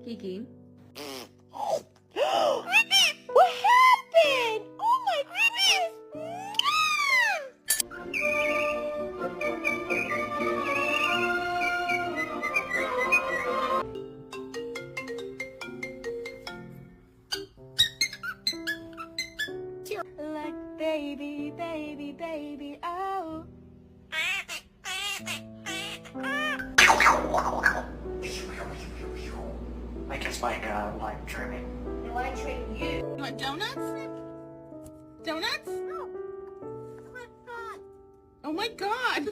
Kiki? What happened? Oh my goodness! Like baby, baby, baby, oh. I guess like lime trimming. No, I treat you. You want donuts? Donuts? No. Oh my God. Oh my god!